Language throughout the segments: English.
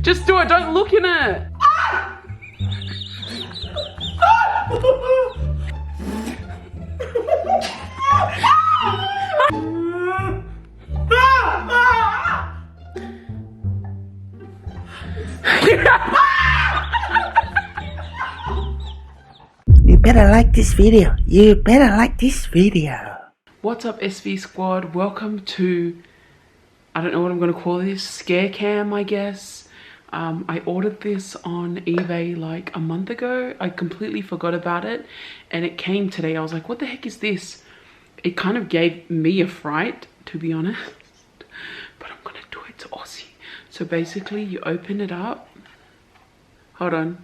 Just do it. Don't look in it. You better like this video. You better like this video. What's up, SV squad? Welcome to, I don't know what I'm going to call this, scare cam, I guess. I ordered this on eBay like a month ago. I completely forgot about it and it came today. I was like, what the heck is this? It kind of gave me a fright, to be honest, but I'm gonna do it to Aussie. So basically you open it up. Hold on.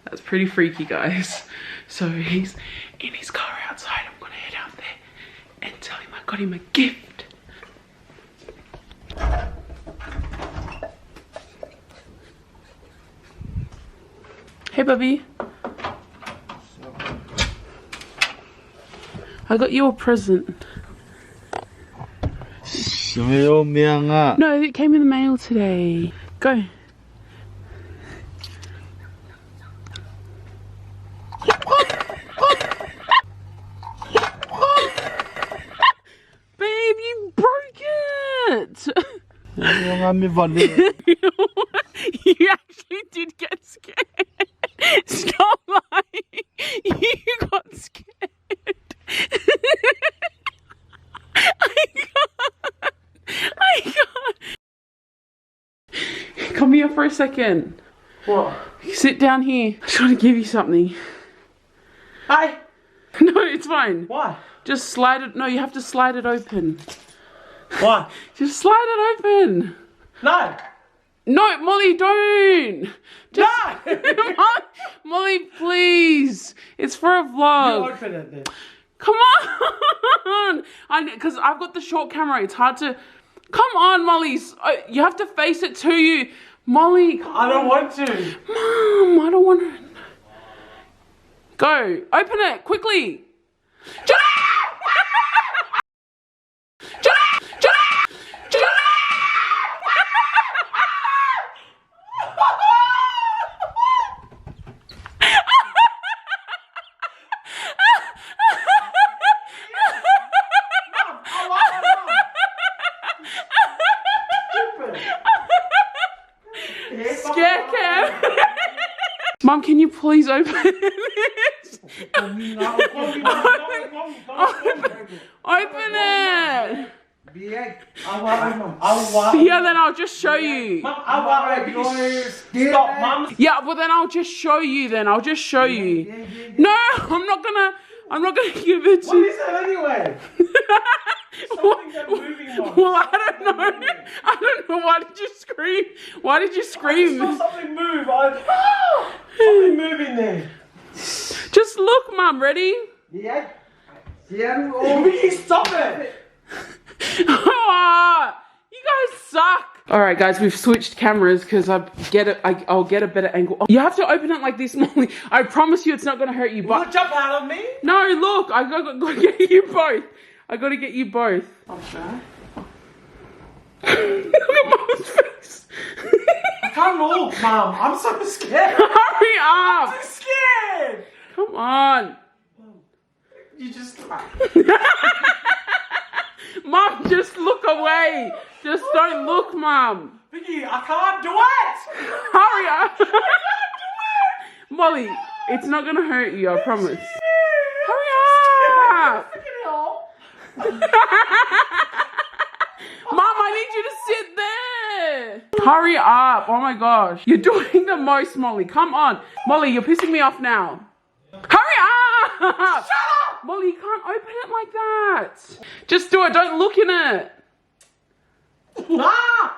That's pretty freaky, guys. So he's in his car outside. I'm gonna head out there and tell him I got him a gift. Hey, Bubby. I got you a present. No, it came in the mail today. Go. Babe, you broke it! You actually did get scared. Stop lying. You got scared. I can't. Come here for a second. What? Sit down here. I'm trying to give you something. Hi. No, it's fine. Why? Just slide it. No, you have to slide it open. Why? Just slide it open. No. No, Molly, don't. Just, No. Molly, please. It's for a vlog. You open it then. Come on. Because I've got the short camera. It's hard to. Come on, Molly. You have to face it to you. Molly. I don't want to. Mom, I don't want to. Go. Open it quickly. Scare cam. Mom, can you please open it? Open it. Yeah, then I'll just show you. Stop, Mum. Yeah, but then I'll just show you then. I'll just show you. No, I'm not gonna give it to What is it anyway? Well, I don't know. I don't know. Why did you scream? Why did you scream? I saw something move. Something moving there. Just look, Mum. Ready? Yeah. Yeah. Stop it. Oh, you guys suck. All right, guys, we've switched cameras because I'll get a better angle. Oh, you have to open it like this, Molly. I promise you, it's not gonna hurt you. But Jump out of me. no, look, I got to get you both. I got to get you both. I'm sure. Look at Mom's face. I can't look, Mum. I'm so scared. Hurry up. I'm too scared. Come on. You just. Mom, just look away. Just don't look, Mom. Vicky, I can't do it. Hurry up. I can't do it. Molly, it's not going to hurt you, I promise. Hurry up. Mom, I need you to sit there. Hurry up. Oh my gosh. You're doing the most, Molly. Come on. Molly, you're pissing me off now. Hurry up. Shut up. Molly, you can't open it like that. Just do it. Don't look in it. Ah!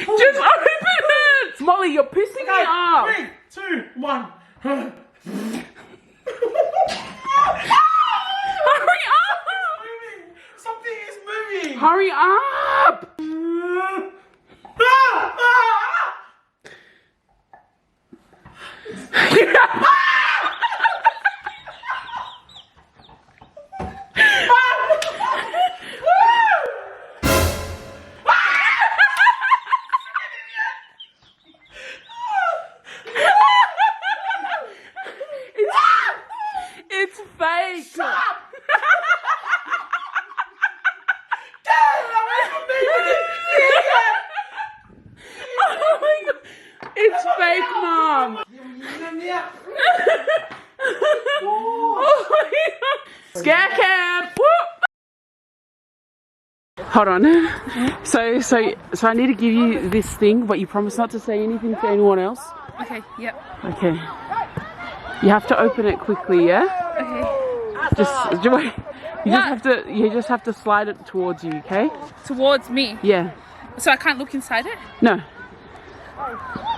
Just open it. Molly, you're pissing me off. 3, 2, 1. Hurry up. Something is moving. Hurry up. Hold on. So I need to give you this thing, but you promise not to say anything to anyone else. Okay, yep. Okay. You have to open it quickly, yeah? Okay. You just have to slide it towards you, okay? Towards me? Yeah. So I can't look inside it? No.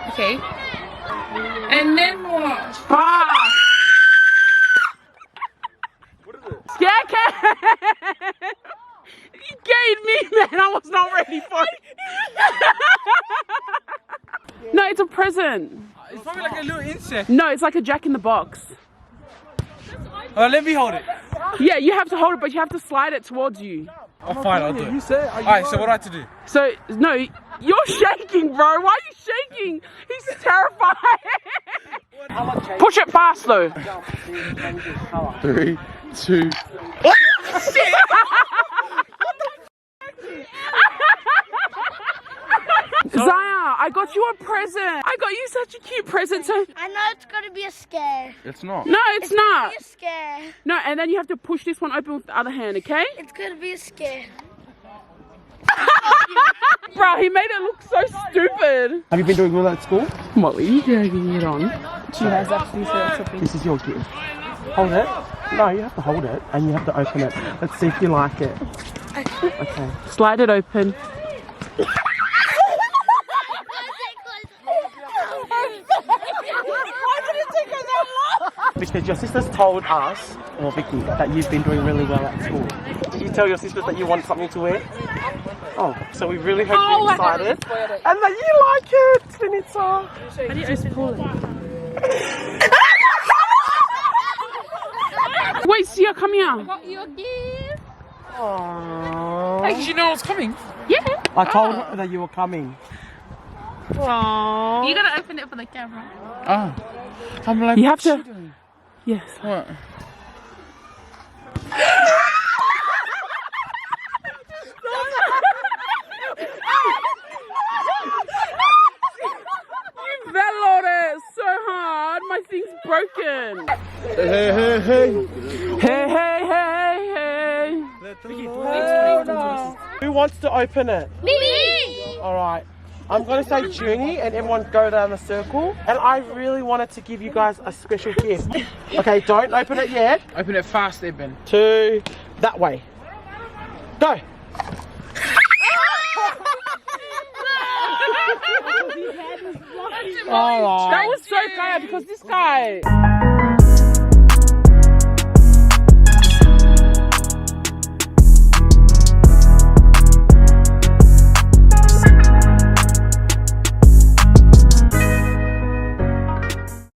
Okay. And then what? Ah! What is it? Scare cam! You gave me, man. I was not ready for it. No, it's a present. It's probably like a little insect. No, it's like a Jack in the Box. Let me hold it. Yeah, you have to hold it, but you have to slide it towards you. Oh, fine, I'll do it. Alright, so what do I have to do? So, no, you're shaking, bro. Why are you shaking? He's terrified. Push it fast, though. 3, 2. Zaya, I got you a present. I got you such a cute present. So I know it's gonna be a scare. It's not. no, it's not. Be a scare. No, and then you have to push this one open with the other hand, okay? It's gonna be a scare. Bro, he made it look so stupid. Have you been doing well at school? What were you dragging it on? She has actually said something. This is your gift. Hold it. No, you have to hold it and you have to open it. Let's see if you like it. Okay. Slide it open. Because your sisters told us, or Vicky, that you've been doing really well at school. Did you tell your sisters that you want something to wear? Oh, so we really hope you're excited. And that you like it, Vinita. How do you just pull it? Wait, Sia, come here. Got your gift. Aww. Hey, did you know I was coming? Yeah. I told her that you were coming. You gotta open it for the camera. Oh. I'm like, You have what's she to. doing? Yes. What? You fell on it so hard. My thing's broken. Hey, hey, hey. Hey, hey, hey, hey. Who wants to open it? Me! Alright. I'm going to say Junie and everyone go down the circle. And I really wanted to give you guys a special gift. Okay, don't open it yet. Open it fast, Eben. 2, that way. Go. Alright. That was so bad because this guy.